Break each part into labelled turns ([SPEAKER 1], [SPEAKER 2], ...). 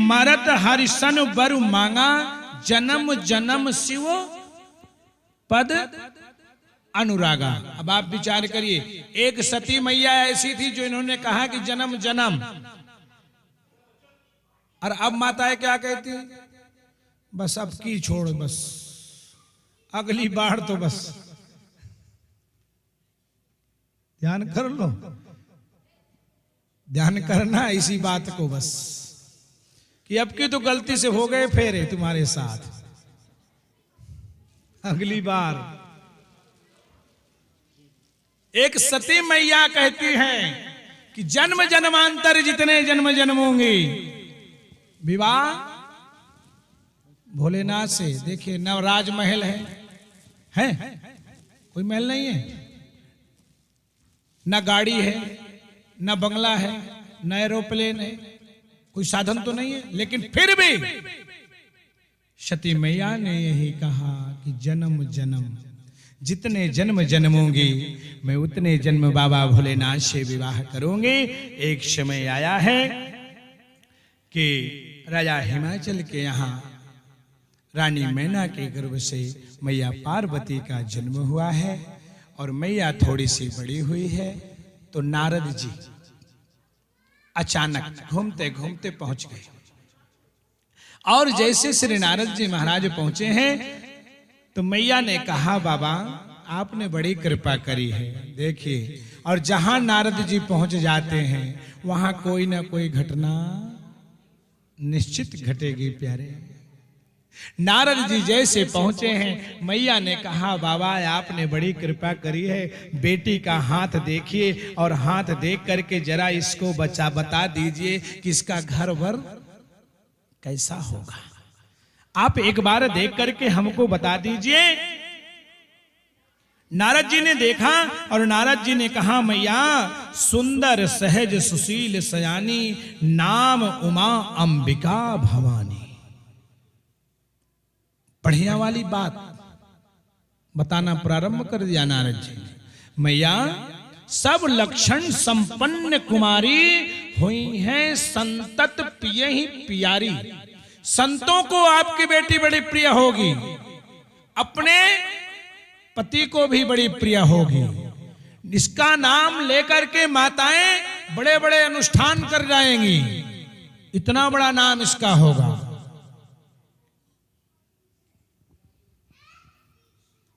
[SPEAKER 1] मरत हरिसन बर मांगा, जन्म जन्म शिव पद अनुरागा। अब आप विचार करिए, एक सती मैया ऐसी थी जो इन्होंने कहा कि जन्म जन्म, और अब माताएं क्या कहती, बस अब की छोड़, बस अगली बार तो बस ध्यान कर लो, ध्यान करना इसी बात को बस, कि अब की तो गलती से हो गए फेरे तुम्हारे साथ, अगली बार। एक सती मैया कहती हैं कि जन्म जन्मांतर जितने जन्म जन्मोंगे, विवाह भोलेनाथ से। देखिए न राजमहल है कोई महल नहीं है, न गाड़ी है, न बंगला है, न एरोप्लेन है, कोई साधन तो नहीं है, लेकिन फिर भी सती मैया ने यही कहा कि जन्म जन्म जितने जन्म जन्मोंगी मैं उतने जन्म बाबा भोलेनाथ से विवाह करूंगी। एक समय आया है कि राजा हिमाचल के यहाँ रानी मैना के गर्भ से मैया पार्वती का जन्म हुआ है, और मैया थोड़ी सी बड़ी हुई है, तो नारद जी अचानक घूमते घूमते पहुंच गए, और जैसे श्री नारद जी महाराज पहुंचे हैं तो मैया ने कहा, बाबा आपने बड़ी कृपा करी है। देखिए, और जहां नारद जी पहुंच जाते हैं वहां कोई ना कोई घटना निश्चित घटेगी प्यारे। नारद जी जैसे पहुंचे हैं, मैया ने कहा, बाबा आपने बड़ी कृपा करी है, बेटी का हाथ देखिए, और हाथ देख करके जरा इसको बता दीजिए कि इसका घर वर कैसा होगा। आप एक बार देख करके हमको बता दीजिए। नारद जी ने देखा और नारद जी ने कहा, मैया सुंदर सहज सुशील सयानी, नाम उमा अंबिका भवानी। बढ़िया वाली बात बताना प्रारंभ कर दिया नारद जी ने। मैया सब लक्षण संपन्न कुमारी हुई हैं, संतत पिय ही प्यारी। संतों को आपकी बेटी बड़ी प्रिय होगी, अपने पति को भी बड़ी प्रिय होगी। इसका नाम लेकर के माताएं बड़े बड़े अनुष्ठान कर जाएंगी, इतना बड़ा नाम इसका होगा।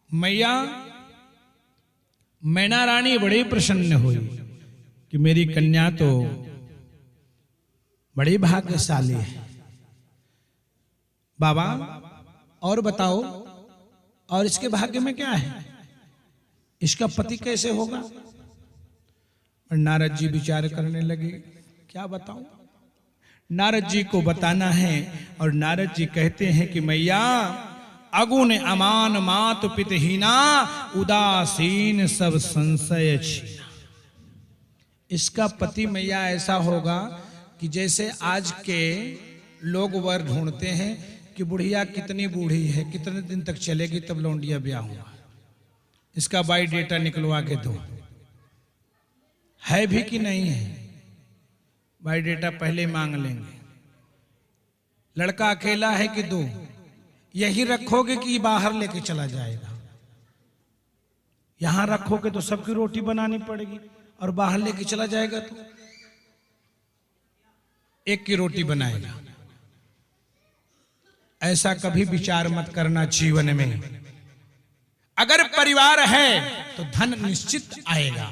[SPEAKER 1] मैया मैना रानी बड़ी प्रसन्न हुई कि मेरी कन्या तो बड़ी भाग्यशाली है। बाबा और बताओ, और इसके भाग्य में क्या है, इसका पति कैसे होगा। और नारद जी विचार करने लगे, क्या बताऊं। नारद जी को बताना है, और नारद जी कहते हैं कि मैया अगुण अमान मात पितहीना, उदासीन सब संशय छीना। इसका पति मैया ऐसा होगा कि जैसे आज के लोग वर ढूंढते हैं कि बुढ़िया कितनी बूढ़ी है, कितने दिन तक चलेगी, तब लौंडिया ब्याह हुआ, इसका बायोडेटा निकलवा के दो। है भी कि नहीं है, बायोडेटा पहले मांग लेंगे। लड़का अकेला है कि दो, यही रखोगे कि बाहर लेके चला जाएगा। यहां रखोगे तो सबकी रोटी बनानी पड़ेगी, और बाहर लेके चला जाएगा तो एक की रोटी बनाएगा। ऐसा कभी विचार मत करना जीवन में। अगर परिवार है तो धन निश्चित आएगा,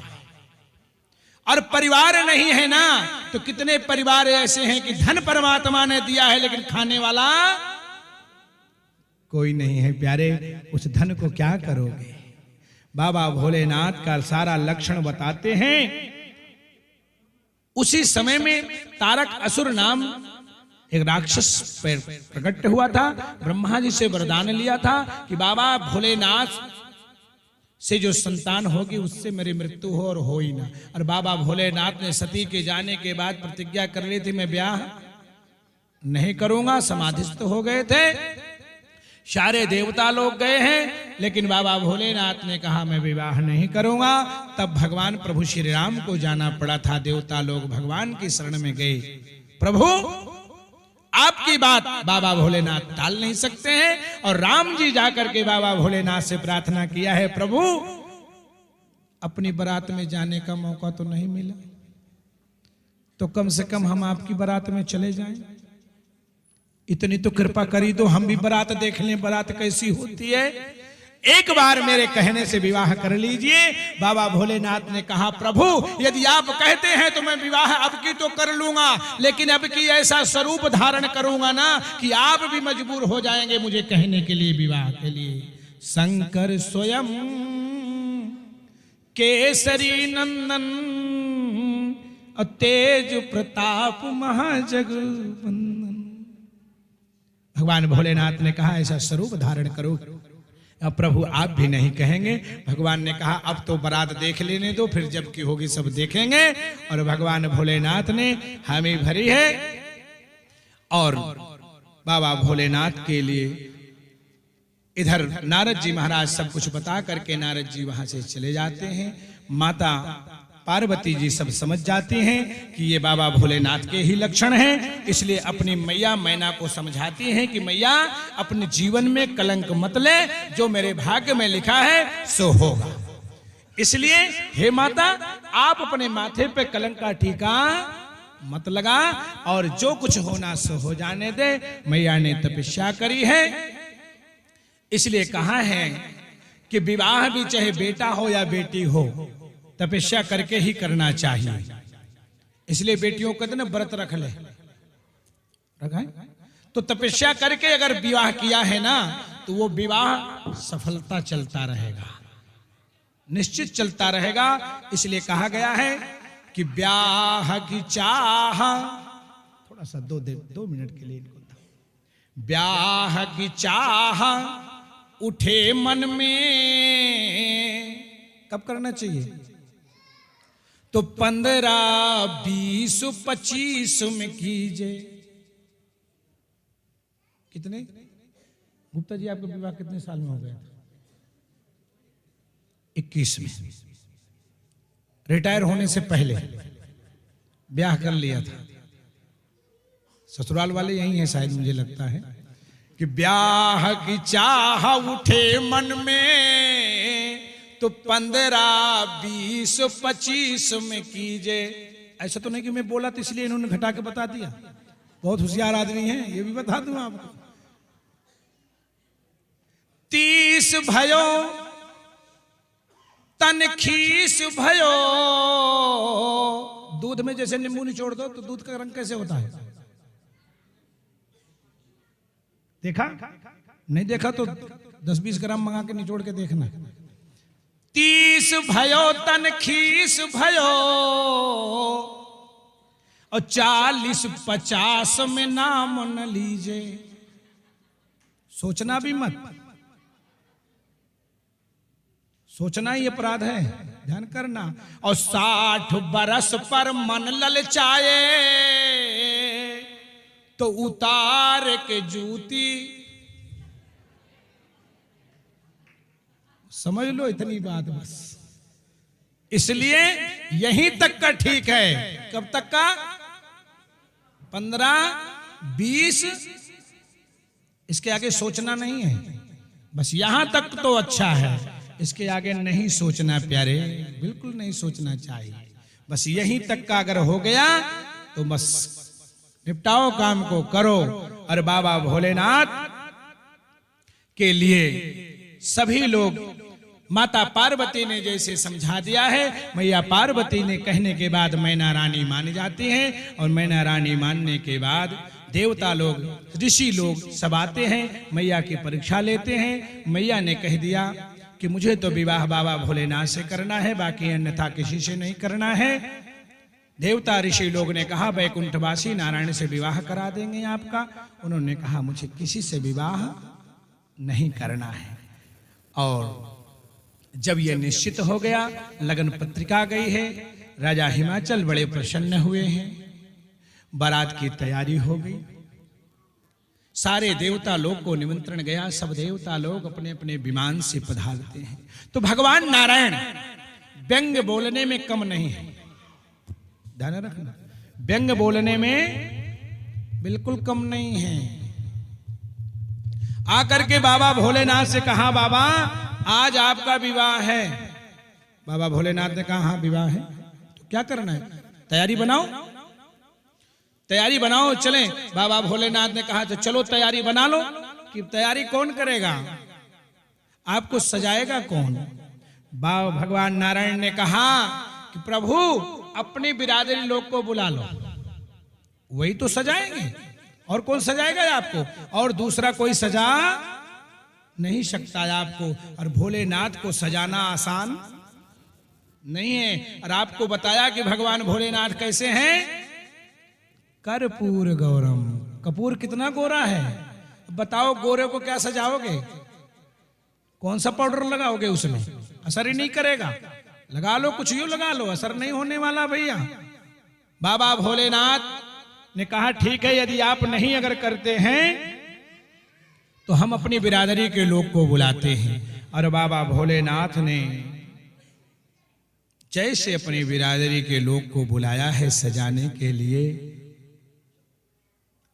[SPEAKER 1] और परिवार नहीं है ना तो कितने परिवार ऐसे हैं कि धन परमात्मा ने दिया है लेकिन खाने वाला कोई नहीं है। प्यारे, उस धन को क्या करोगे। बाबा भोलेनाथ का सारा लक्षण बताते हैं। उसी समय में तारक असुर नाम एक राक्षस प्रकट हुआ था। ब्रह्मा जी से वरदान लिया था कि बाबा भोलेनाथ से जो संतान होगी उससे मेरी मृत्यु हो और हो ही ना। और बाबा भोलेनाथ ने सती के जाने के बाद प्रतिज्ञा कर ली थी, मैं ब्याह नहीं करूंगा। समाधिस्थ हो गए थे, सारे देवता लोग गए हैं, लेकिन बाबा भोलेनाथ ने कहा मैं विवाह नहीं करूंगा। तब भगवान प्रभु श्री राम को जाना पड़ा था। देवता लोग भगवान की शरण में गए, प्रभु आपकी बात बाबा भोलेनाथ टाल नहीं सकते हैं। और राम जी जाकर के बाबा भोलेनाथ से प्रार्थना किया है, प्रभु अपनी बारात में जाने का मौका तो नहीं मिला, तो कम से कम हम आपकी बारात में चले जाएं। इतनी तो कृपा करी दो, हम भी बारात देख लें, बारात कैसी होती है। एक बार मेरे कहने से विवाह कर लीजिए। बाबा भोलेनाथ ने कहा, प्रभु यदि आप कहते हैं तो मैं विवाह अब की तो कर लूंगा, लेकिन अब की ऐसा स्वरूप धारण करूंगा ना कि आप भी मजबूर हो जाएंगे मुझे कहने के लिए, विवाह के लिए। शंकर स्वयं केसरी नंदन तेज प्रताप महाजगवंदन। भगवान भोलेनाथ ने कहा ऐसा स्वरूप धारण करो। अब प्रभु आप भी नहीं कहेंगे। भगवान ने कहा अब तो बारात देख लेने दो, फिर जब की होगी सब देखेंगे। और भगवान भोलेनाथ ने हामी भरी है और बाबा भोलेनाथ के लिए इधर नारद जी महाराज सब कुछ बता करके नारद जी वहां से चले जाते हैं। माता पार्वती जी सब समझ जाती हैं कि ये बाबा भोलेनाथ के ही लक्षण हैं, इसलिए अपनी मैया मैना को समझाती हैं कि मैया अपने जीवन में कलंक मत ले, जो मेरे भाग्य में लिखा है सो होगा। इसलिए हे माता आप अपने माथे पे कलंक का टीका मत लगा और जो कुछ होना सो हो जाने दे। मैया ने तपस्या करी है, इसलिए कहा है कि विवाह भी चाहे बेटा हो या बेटी हो तपस्या करके ही करना चाहिए। इसलिए बेटियों को कहते ना व्रत रख ले, रखा है? तो तपस्या करके अगर विवाह किया है ना तो वो विवाह सफलता चलता रहेगा, निश्चित चलता रहेगा। इसलिए कहा गया है कि ब्याह की चाह, थोड़ा सा दो मिनट के लिए इनको, ब्याह की चाह उठे मन में, कब करना चाहिए? तो 15, 20, 25 में कीजिए। कितने गुप्ता जी आपका विवाह कितने साल में हो गया था? 21 में, रिटायर होने से पहले ब्याह कर लिया था। ससुराल वाले यही हैं शायद, मुझे लगता है कि ब्याह की चाह उठे मन में तो 15, 20, 25 में कीजिए। ऐसा तो नहीं कि मैं बोला तो इसलिए इन्होंने घटा के बता दिया, बहुत होशियार आदमी है, ये भी बता दूं आपको। 30 भयो तन खीस भयो, दूध में जैसे नींबू निचोड़ दो तो दूध का रंग कैसे होता है? देखा? नहीं देखा तो 10-20 ग्राम मंगा के निचोड़ के देखना। 30 भयो तन खीस भयो और 40-50 में नाम न लीजे। सोचना भी मत, सोचना ही अपराध है, ध्यान करना। और 60 बरस पर मन ललचाए तो उतार के जूती, समझ लो इतनी बात बस। इसलिए यहीं तक का ठीक है। कब तक का? 15, 20, इसके आगे सोचना नहीं है, बस यहां तक तो अच्छा है, इसके आगे नहीं सोचना प्यारे, बिल्कुल नहीं सोचना चाहिए। बस यहीं तक का अगर हो गया तो बस निपटाओ काम को, करो। और बाबा भोलेनाथ के लिए सभी लोग, माता पार्वती ने जैसे समझा दिया है, मैया पार्वती ने कहने के बाद मैना रानी मान जाती हैं। और मैना रानी मानने के बाद देवता लोग, ऋषि लोग सब आते हैं, मैया की परीक्षा लेते हैं। मैया ने कह दिया कि मुझे तो विवाह बाबा भोलेनाथ से करना है, बाकी अन्यथा किसी से नहीं करना है। देवता ऋषि लोग ने कहा वैकुंठवासी नारायण से विवाह करा देंगे आपका। उन्होंने कहा मुझे किसी से विवाह नहीं करना है। और जब यह निश्चित हो गया, लगन पत्रिका गई है, राजा हिमाचल बड़े प्रसन्न हुए हैं, बारात की तैयारी हो गई, सारे देवता लोग को निमंत्रण गया, सब देवता लोग अपने अपने विमान से पधारते हैं। तो भगवान नारायण व्यंग बोलने में कम नहीं है, ध्यान रखना, व्यंग बोलने में बिल्कुल कम नहीं है। आकर के बाबा भोलेनाथ से कहा, बाबा आज आपका विवाह है। बाबा भोलेनाथ ने कहा, हाँ विवाह है, तो क्या करना है, तैयारी बनाओ, तैयारी बनाओ, चलें। बाबा भोलेनाथ ने कहा, तो चलो तैयारी बना लो। कि तैयारी कौन करेगा, आपको सजाएगा कौन? बाबा भगवान नारायण ने कहा कि प्रभु अपनी बिरादरी लोग को बुला लो, वही तो सजाएंगे, और कौन सजाएगा आपको? और दूसरा कोई सजा नहीं सकता आपको। और भोलेनाथ को सजाना आसान नहीं है। और आपको बताया कि भगवान भोलेनाथ कैसे हैं? कर्पूर गौरम। कपूर कितना गोरा है, बताओ गोरे को क्या सजाओगे? कौन सा पाउडर लगाओगे उसमें? असर ही नहीं करेगा। लगा लो, कुछ यूं लगा लो, असर नहीं होने वाला भैया। बाबा भोलेनाथ ने कहा, ठीक है, यदि आप नहीं अगर करते हैं तो हम अपनी बिरादरी के लोग को बुलाते हैं। और बाबा भोलेनाथ ने जैसे अपनी बिरादरी के लोग को बुलाया है सजाने के लिए,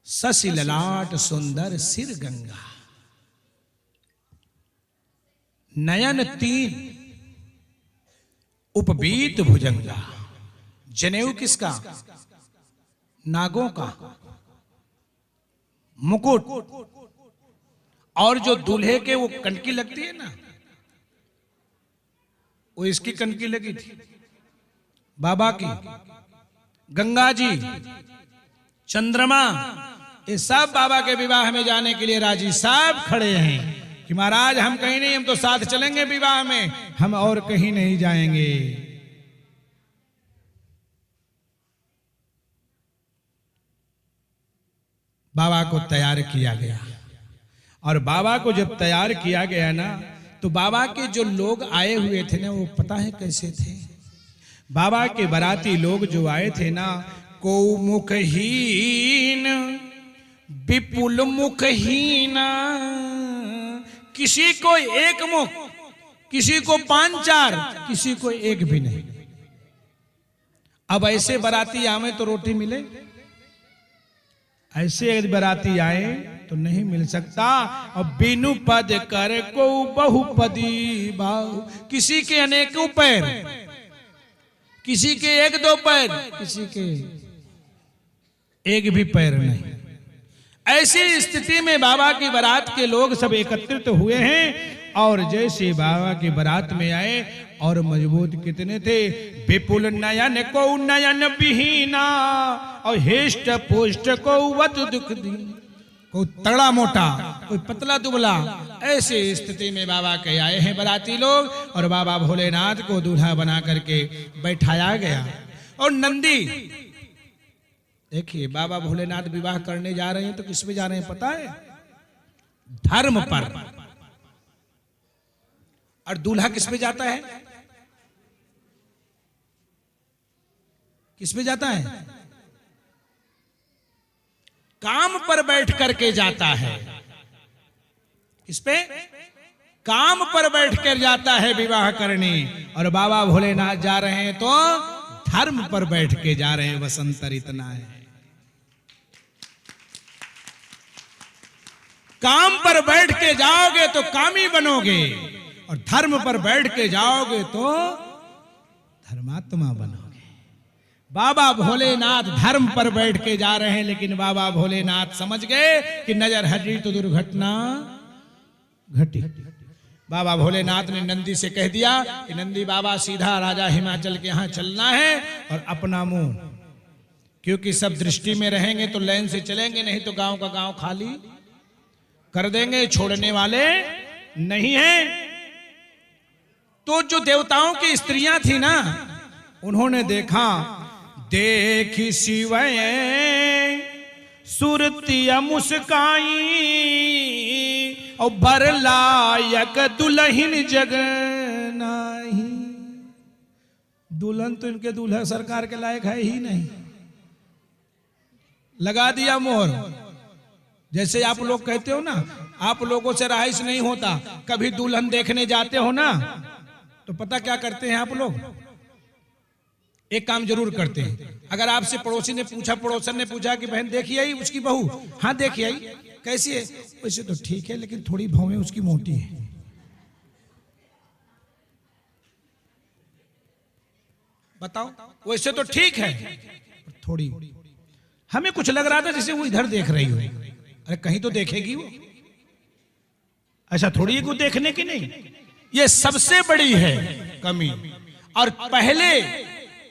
[SPEAKER 1] शशि ललाट सुंदर सिर गंगा, नयन तीन उपबीत भुजंगा। जनेऊ किसका? नागों का। मुकुट, और जो दूल्हे के वो कनकी लगती है ना, वो इसकी कनकी लगी थी बाबा की। गंगा जी, चंद्रमा, ये सब बाबा के विवाह में जाने के लिए राजी सब खड़े हैं कि महाराज हम कहीं नहीं, हम तो साथ चलेंगे विवाह में, हम और कहीं नहीं जाएंगे। बाबा को तैयार किया गया। और बाबा को जब तैयार किया गया ना, तो बाबा के जो लोग आए हुए थे ना, वो पता है कैसे थे? बाबा के बाराती लोग जो आए थे ना, को मुखहीन विपुल मुखहीना, किसी को एक मुख, किसी को 5-4, किसी को एक भी नहीं। अब ऐसे बाराती आवे तो रोटी मिले, ऐसे यदि बाराती आए तो नहीं मिल सकता। और बिनु पद कर को बहुपदी बाहु, किसी के अनेकों पैर, किसी के 1-2 पैर, किसी के एक भी पैर नहीं। ऐसी स्थिति में बाबा की बारात के लोग सब एकत्रित हुए हैं। और जैसे बाबा की बारात में आए, और मजबूत कितने थे, विपुल नयन को नयन विहीना, और हेष्ट पुष्ट को वत दुख दी, कोई तगड़ा मोटा, कोई पतला दुबला। ऐसे स्थिति में बाबा के आए हैं बाराती लोग। और बाबा भोलेनाथ को दूल्हा बना करके बैठाया गया। और नंदी, देखिए बाबा भोलेनाथ विवाह करने जा रहे हैं तो किस पे जा रहे हैं पता है? धर्म पर। और दूल्हा किस पे जाता है? किस पे जाता है? काम पर बैठ करके जाता है। किस पे? काम पर बैठ कर जाता है विवाह करने। और बाबा भोलेनाथ जा रहे हैं तो धर्म पर बैठ के जा रहे हैं। वसंतर इतना है, काम पर बैठ के जाओगे तो कामी बनोगे, और धर्म पर बैठ के जाओगे तो धर्मात्मा बनोगे। बाबा भोलेनाथ धर्म पर बैठ के जा रहे हैं, लेकिन बाबा भोलेनाथ समझ गए कि नजर हटी तो दुर्घटना घटी। बाबा भोलेनाथ ने नंदी से कह दिया कि नंदी बाबा सीधा राजा हिमाचल के यहाँ चलना है, और अपना मुंह, क्योंकि सब दृष्टि में रहेंगे तो लाइन से चलेंगे, नहीं तो गांव का गांव खाली कर देंगे, छोड़ने वाले नहीं हैं। तो जो देवताओं की स्त्रियां थी ना, उन्होंने देखा, देखी शिवय सुरतिया मुस्काई, और बर लायक दुल्हन जग नाही। दुल्हन तो इनके दूल्हा सरकार के लायक है ही नहीं। लगा दिया मोहर। जैसे आप लोग कहते हो ना, आप लोगों से रहाइश नहीं होता, कभी दुल्हन देखने जाते हो ना, तो पता क्या करते हैं आप लोग? एक काम जरूर करते हैं, अगर आपसे पड़ोसी ने पूछा, पड़ोसन ने पूछा कि बहन देखी आई उसकी बहू, हाँ देखी आई, कैसी है? वैसे तो ठीक है लेकिन थोड़ी भौवें उसकी मोटी है। बताओ, वैसे तो ठीक है थोड़ी, हमें कुछ लग रहा था जैसे वो इधर देख रही हो। अरे कहीं तो देखेगी वो, ऐसा थोड़ी है को देखने की नहीं। ये सबसे बड़ी है कमी। और पहले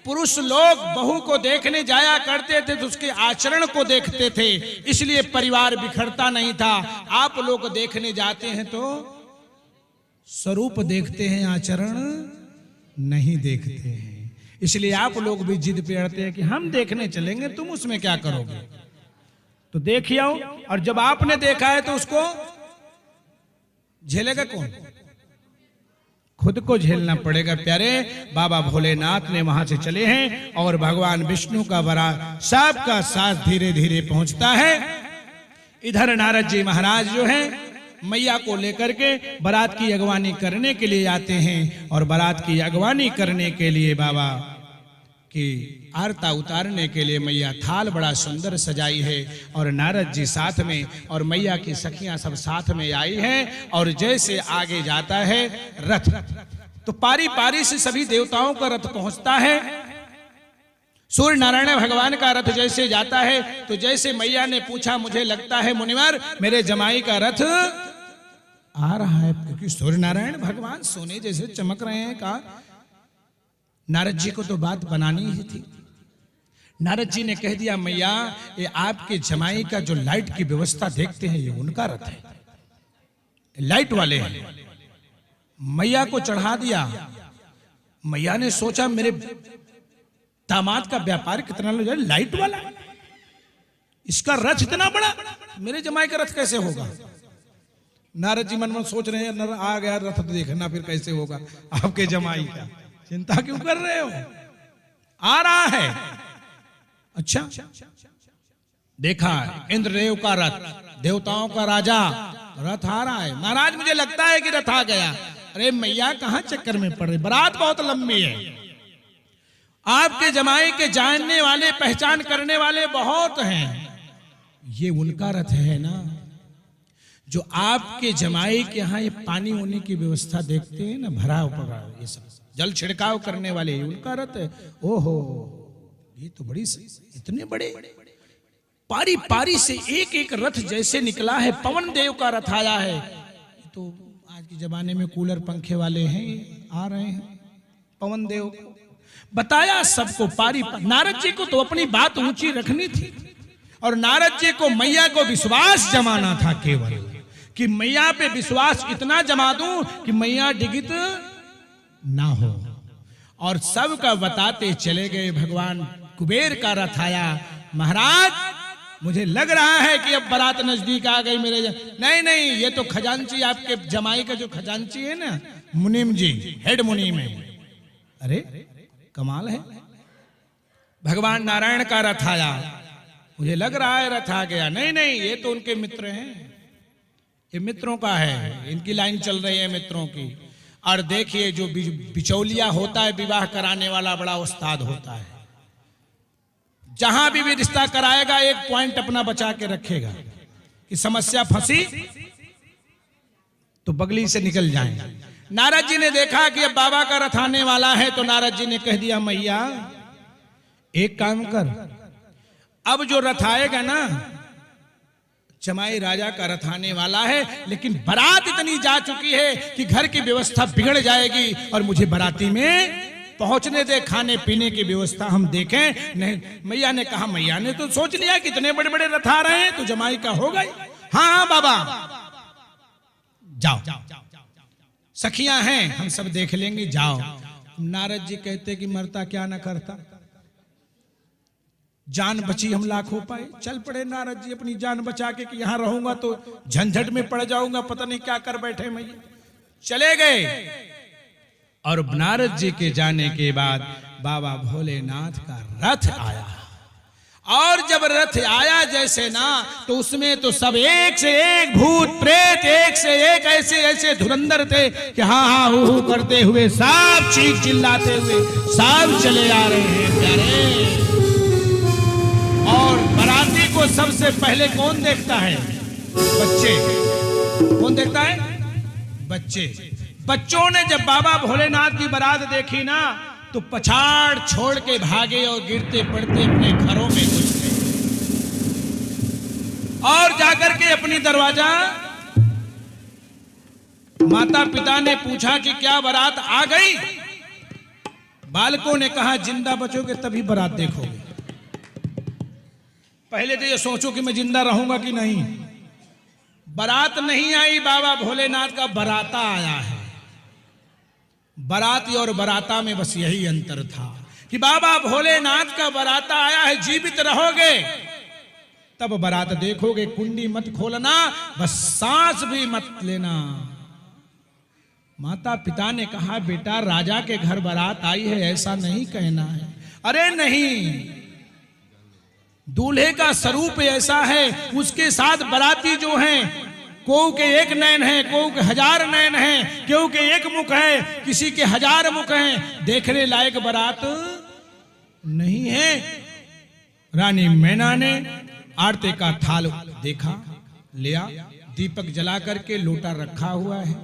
[SPEAKER 1] पुरुष लोग बहू को देखने जाया करते थे तो उसके आचरण को देखते थे, इसलिए परिवार बिखरता नहीं था। आप लोग देखने जाते हैं तो स्वरूप देखते हैं, आचरण नहीं देखते हैं। इसलिए आप लोग भी जिद पे अड़ते हैं कि हम देखने चलेंगे, तुम उसमें क्या करोगे? तो देखिए आओ, और जब आपने देखा है तो उसको झेलेगा कौन? खुद को झेलना पड़ेगा। प्यारे बाबा भोलेनाथ ने वहां से चले हैं और भगवान विष्णु का बारात सबका साथ धीरे धीरे पहुंचता है। इधर नारद जी महाराज जो हैं मैया को लेकर के बारात की अगवानी करने के लिए आते हैं, और बारात की अगवानी करने के लिए बाबा की आरता उतारने के लिए मैया थाल बड़ा सुंदर सजाई है, और नारद जी साथ में और मैया की सखियां सब साथ में आई हैं। और जैसे आगे जाता है रथ, तो पारी पारी से सभी देवताओं का रथ पहुंचता है। सूर्य नारायण भगवान का रथ जैसे जाता है, तो जैसे मैया ने पूछा, मुझे लगता है मुनिवर मेरे जमाई का रथ आ रहा है, क्योंकि सूर्य नारायण भगवान सोने जैसे चमक रहे हैं। कहा नारद जी को तो बात बनानी ही थी। नारद जी ने कह दिया, मैया ये आपके जमाई का जो लाइट की व्यवस्था देखते हैं ये उनका रथ है, लाइट वाले हैं। मैया को चढ़ा दिया। मैया ने सोचा मेरे दामाद का व्यापार कितना लो जाए, लाइट वाला, इसका रथ इतना बड़ा, मेरे जमाई का रथ कैसे होगा? नारद जी मन में सोच रहे हैं, आ गया रथ तो देखना फिर कैसे होगा आपके जमाई का, चिंता क्यों कर रहे हो, आ रहा है। अच्छा, देखा इंद्रदेव का रथ, देवताओं का राजा, रथ आ रहा है। महाराज मुझे लगता है कि रथ आ गया। अरे मैया कहां चक्कर में पड़ रही, बारात बहुत लंबी है, आपके जमाई के जानने वाले पहचान करने वाले बहुत हैं। ये उनका रथ है ना, जो आपके जमाई के यहाँ ये पानी होने की व्यवस्था देखते हैं ना, भरा पड़ा, ये सब जल छिड़काव करने वाले, उनका रथ है। ओहो, ये तो बड़ी, इतने बड़े पारी पारी से एक एक रथ जैसे निकला है। पवन देव का रथ आया है। ये तो आज के जमाने में कूलर पंखे वाले हैं, आ रहे हैं पवन देव को। बताया सबको पारी नारद जी को तो अपनी बात ऊंची रखनी थी, और नारद जी को मैया को विश्वास जमाना था, केवल कि मैया पे विश्वास इतना जमा दूं कि मैया डिगित ना हो। और सबका बताते चले गए। भगवान कुबेर का रथ आया। महाराज मुझे लग रहा है कि अब बारात नजदीक आ गई मेरे। नहीं नहीं, ये तो खजांची, आपके जमाई का जो खजांची है ना, मुनीम जी, हेड मुनीम है। अरे कमाल है, भगवान नारायण का रथ आया, मुझे लग रहा है रथ आ गया। नहीं नहीं, ये तो उनके मित्र हैं, ये मित्रों का है, इनकी लाइन चल रही है मित्रों की। और देखिए जो बिचौलिया होता है, विवाह कराने वाला, बड़ा उस्ताद होता है। जहां भी रिश्ता कराएगा एक पॉइंट अपना बचा के रखेगा कि समस्या फंसी तो बगली से निकल जाए। नारद जी ने देखा कि अब बाबा का रथ आने वाला है, तो नारद जी ने कह दिया, मैया एक काम कर, अब जो रथ आएगा ना, जमाई राजा का रथ आने वाला है, लेकिन बारात इतनी जा चुकी है कि घर की व्यवस्था बिगड़ जाएगी, और मुझे बाराती में पहुंचने दे, खाने पीने की व्यवस्था हम देखें। नहीं, मैया ने कहा, मैया ने तो सोच लिया कि इतने बड़े बड़े रथ आ रहे हैं तो जमाई का होगा ही। हाँ बाबा जाओ, सखियां हैं, हम सब देख लेंगे, जाओ। नारद जी कहते कि मरता क्या ना करता, जान बची हम लाखों पाए। चल पड़े नारद जी अपनी जान बचा के कि यहां रहूंगा तो झंझट में पड़ जाऊंगा, पता नहीं क्या कर बैठे मैया। चले गए। और नारद जी के जाने के बाद बाबा भोलेनाथ का रथ आया, और जब रथ आया जैसे ना, तो उसमें तो सब एक से एक भूत प्रेत, एक से एक ऐसे ऐसे धुरंधर थे कि हाँ हाँ हू हू करते हुए, सब चीख चिल्लाते हुए सब चले आ रहे हैं प्यारे। और बाराती को सबसे पहले कौन देखता है? बच्चे। कौन देखता है? बच्चे। बच्चों ने जब बाबा भोलेनाथ की बारात देखी ना, तो पछाड़ छोड़ के भागे और गिरते पड़ते अपने घरों में घुस गए और जाकर के अपनी दरवाजा, माता पिता ने पूछा कि क्या बारात आ गई? बालकों ने कहा जिंदा बचोगे तभी बारात देखोगे। पहले तो ये सोचो कि मैं जिंदा रहूंगा कि नहीं। बारात नहीं आई, बाबा भोलेनाथ का बराता आया है। बाराती और बराता में बस यही अंतर था कि बाबा भोलेनाथ का बराता आया है, जीवित रहोगे तब बारात देखोगे, कुंडी मत खोलना, बस सांस भी मत लेना। माता पिता ने कहा बेटा राजा के घर बारात आई है ऐसा नहीं कहना है। अरे नहीं, दूल्हे का स्वरूप ऐसा है, उसके साथ बाराती जो हैं, कोई के एक नयन है, कोई के 1000 नयन है, कोई के एक मुख है, किसी के 1000 मुख हैं, देखने लायक बारात नहीं है। रानी मैना ने आरती का थाल देखा, लिया, दीपक जला करके लोटा रखा हुआ है।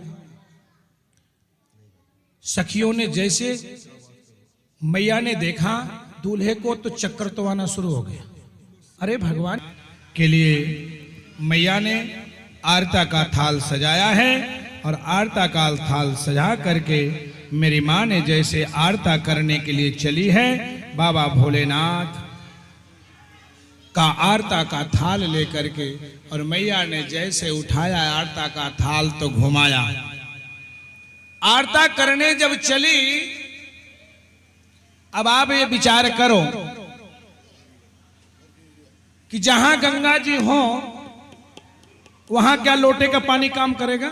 [SPEAKER 1] सखियों ने जैसे मैया ने देखा दूल्हे को तो चक्कर तो आना शुरू हो गया। अरे भगवान के लिए मैया ने आरता का थाल सजाया है और आरता का थाल सजा करके मेरी माँ ने जैसे आरता करने के लिए चली है, बाबा भोलेनाथ का आरता का थाल लेकर के, और मैया ने जैसे उठाया आरता का थाल तो घुमाया। आरता करने जब चली, अब आप ये विचार करो कि जहां गंगा जी हो वहां क्या लोटे का पानी काम करेगा?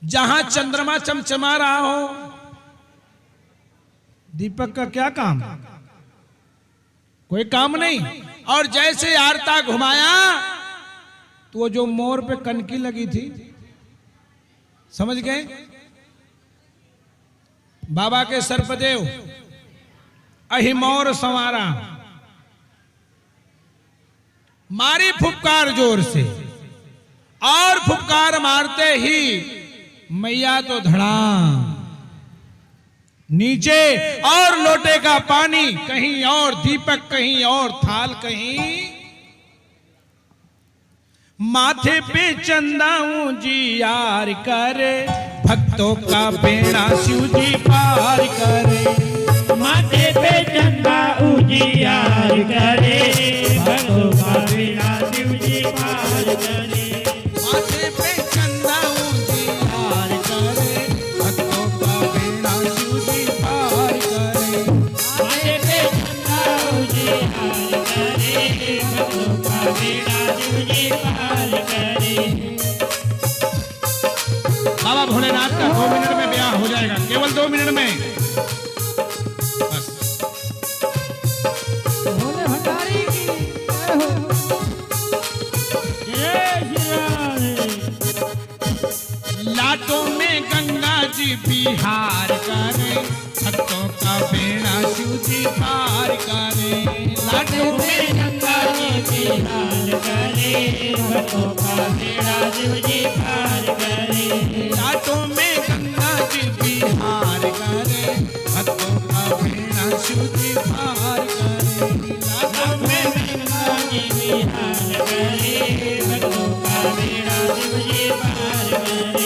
[SPEAKER 1] जहां चंद्रमा चमचमा रहा हो, दीपक का क्या काम? कोई काम नहीं। और जैसे आरता घुमाया तो वो जो मोर पे कनकी लगी थी, समझ गए? बाबा के सर्पदेव अहिमोर संवारा, मारी फुफकार जोर से, और फुफकार मारते ही मैया तो धड़ाम नीचे, और लोटे का पानी कहीं और, दीपक कहीं और, थाल कहीं। माथे पे चंदा उजियार करे, भक्तों का बेड़ा शिव जी पार करे।
[SPEAKER 2] माथे पे चंदा उजियार करे, भक्तों का बेड़ा शिव जी पार करे।
[SPEAKER 1] माथे पे चंदा उजियार करे, भक्तों का बेड़ा शिव जी पार करे।
[SPEAKER 2] माथे पे चंदा उजियार करे, भक्तों का बेड़ा शिव जी पार करे।
[SPEAKER 1] बाबा भोलेनाथ का 2 मिनट में ब्याह हो जाएगा, केवल 2 मिनट में। लाटों में गंगा जी बिहार करे, भक्तों का बेड़ा शिव जी पार करे। लाटों में
[SPEAKER 2] गंगा जी बिहार करे, भक्तों का बेड़ा शिव जी पार करे।
[SPEAKER 1] लाटों में गंगा जी बिहार करे, भक्तों का बेड़ा शिव जी पार करे।
[SPEAKER 2] लाटों में गंगा जी बिहार करे, भक्तों का बेड़ा शिव जी पार करे।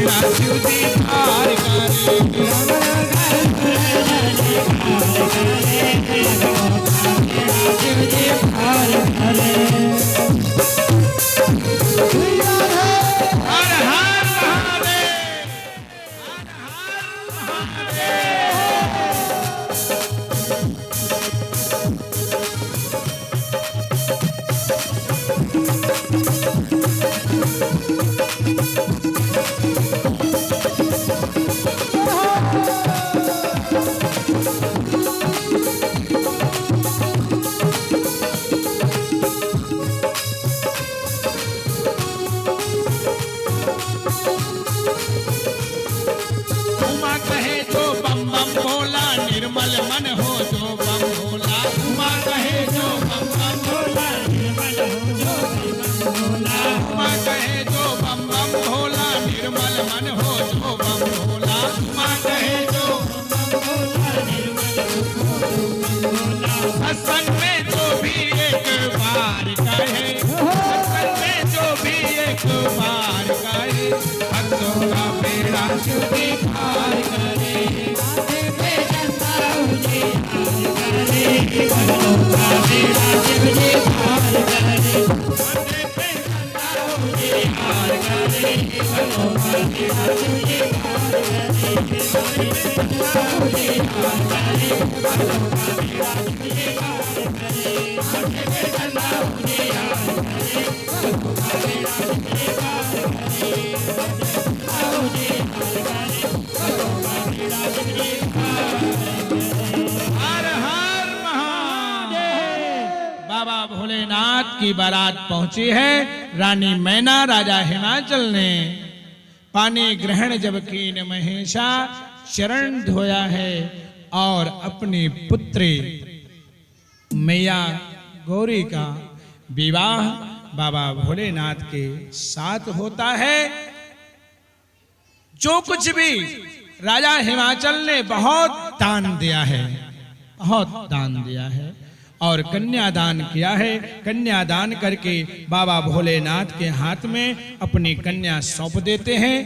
[SPEAKER 1] बेड़ा शिव जी पार करे। हर हर महादेव, हर हर महादेव। उमा कहे जो बम बम भोला, निर्मल मन हो जो बम भोला। उमा कहे जो बम बम भोला, निर्मल हो जो बम भोला। उमा कहे जो बम बम भोला, निर्मल मन हो जो बम भोला। उमा कहे जो बम बम भोला, निर्मल हो जो बम भोला। सत्संग में जो भी एक बार कहे, सत्संग में जो भी एक बार कहे, भक्तों का बेड़ा शिव जी पार करे। माथे पे चंदा उजे हार करे, भक्तों का बेड़ा शिव जी पार करे। माथे पे चंदा उजे हार करे, भक्तों का बेड़ा शिव जी पार करे। माथे पे चंदा उजे हार करे, भक्तों का बेड़ा शिव जी पार करे। माथे पे चंदा उजे हार करे, भक्तों का बेड़ा शिव जी पार करे। हर हर महादेव। बाबा भोलेनाथ की बारात पहुंची है। रानी मैना राजा हिमाचल ने पानी ग्रहण जब कीन महेशा, चरण धोया है और अपनी पुत्री मैया गौरी का विवाह बाबा भोलेनाथ के साथ होता है। जो कुछ भी राजा हिमाचल ने बहुत दान दिया है, बहुत दान दिया है और कन्यादान किया है। कन्यादान करके बाबा भोलेनाथ के हाथ में अपनी कन्या सौंप देते हैं।